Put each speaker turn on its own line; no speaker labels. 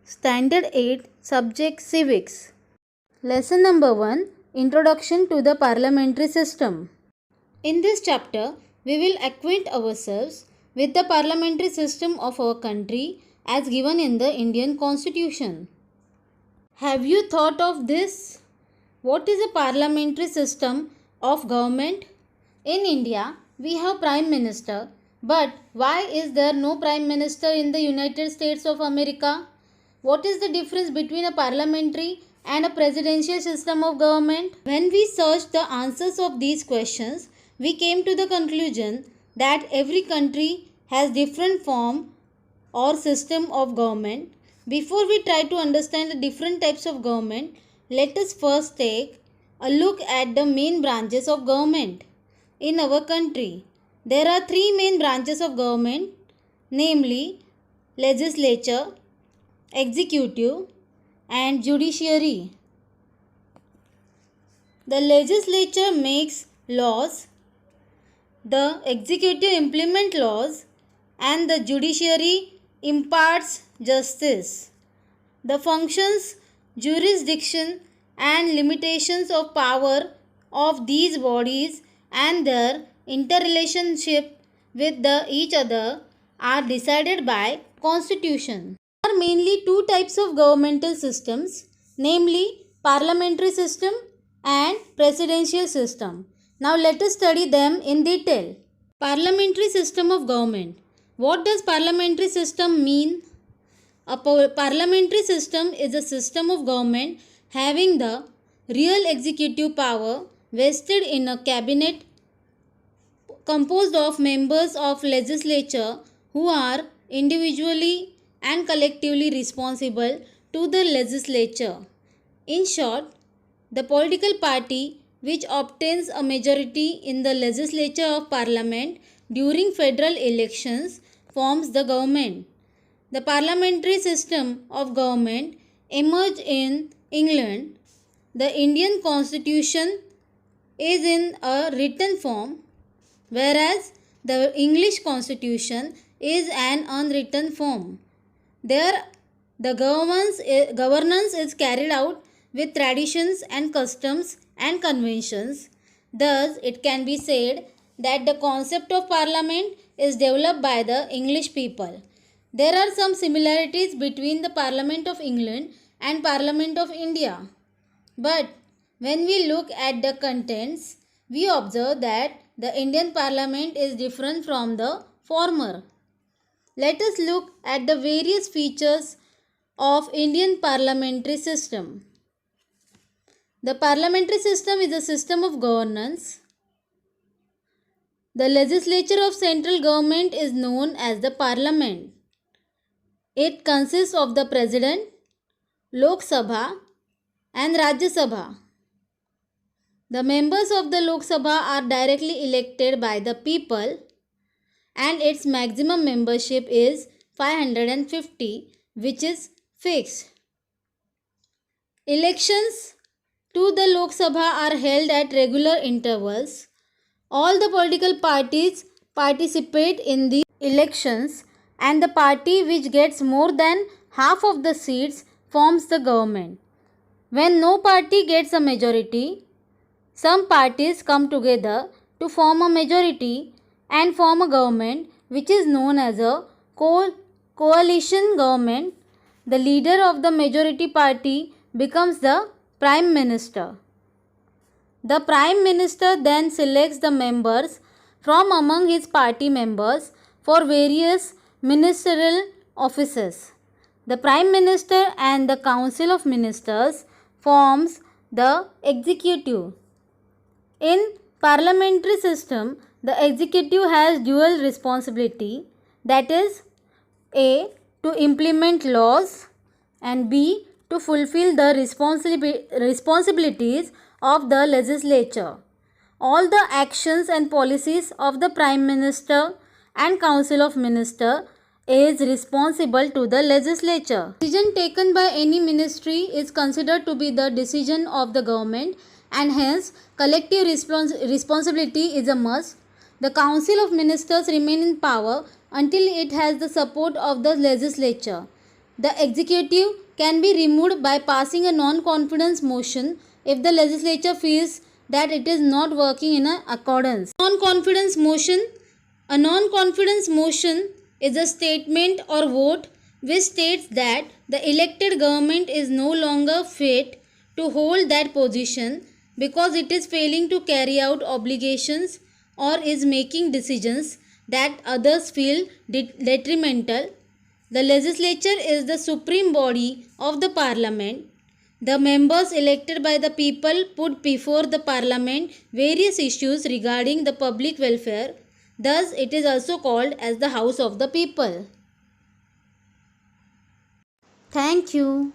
Standard 8 Subject Civics. Lesson number 1 Introduction to the Parliamentary System. In this chapter, we will acquaint ourselves with the parliamentary system of our country as given in the Indian Constitution. Have you thought of this? What is a parliamentary system of government? In India, we have Prime Minister, but why is there no Prime Minister in the United States of America? What is the difference between a parliamentary and a presidential system of government? When we searched the answers of these questions, we came to the conclusion that every country has different form or system of government. Before we try to understand the different types of government, let us first take a look at the main branches of government. In our country, there are three main branches of government, namely legislature, executive, and judiciary. The legislature makes laws, the executive implement laws, and the judiciary imparts justice. The functions, jurisdiction, and limitations of power of these bodies and their interrelationship with each other are decided by Constitution. There are mainly two types of governmental systems, namely parliamentary system and presidential system. Now let us study them in detail. Parliamentary system of government. What does parliamentary system mean? A parliamentary system is a system of government having the real executive power vested in a cabinet composed of members of legislature who are individually and collectively responsible to the legislature. In short, the political party which obtains a majority in the legislature of parliament during federal elections forms the government. The parliamentary system of government emerged in England. The Indian Constitution is in a written form, whereas the English Constitution is an unwritten form. There, the governance is carried out with traditions and customs and conventions. Thus, it can be said that the concept of parliament is developed by the English people. There are some similarities between the Parliament of England and Parliament of India. But when we look at the contents, we observe that the Indian Parliament is different from the former. Let us look at the various features of Indian parliamentary system. The parliamentary system is a system of governance. The legislature of central government is known as the parliament. It consists of the President, Lok Sabha and Rajya Sabha. The members of the Lok Sabha are directly elected by the people and its maximum membership is 550, which is fixed. Elections to the Lok Sabha are held at regular intervals. All the political parties participate in the elections and the party which gets more than half of the seats forms the government. When no party gets a majority, some parties come together to form a majority and form a government which is known as a coalition government. The leader of the majority party becomes the Prime Minister. The Prime Minister then selects the members from among his party members for various ministerial offices. The Prime Minister and the Council of Ministers forms the executive. In parliamentary system, the executive has dual responsibility, that is A. to implement laws and B. to fulfill the responsibilities of the legislature. All the actions and policies of the Prime Minister and Council of Ministers is responsible to the legislature. Decision taken by any ministry is considered to be the decision of the government and hence collective responsibility is a must. The Council of Ministers remain in power until it has the support of the legislature. The executive can be removed by passing a non-confidence motion if the legislature feels that it is not working in accordance. Non-confidence motion. A non-confidence motion is a statement or vote which states that the elected government is no longer fit to hold that position because it is failing to carry out obligations or is making decisions that others feel detrimental. The legislature is the supreme body of the parliament. The members elected by the people put before the parliament various issues regarding the public welfare. Thus, it is also called as the House of the People. Thank you.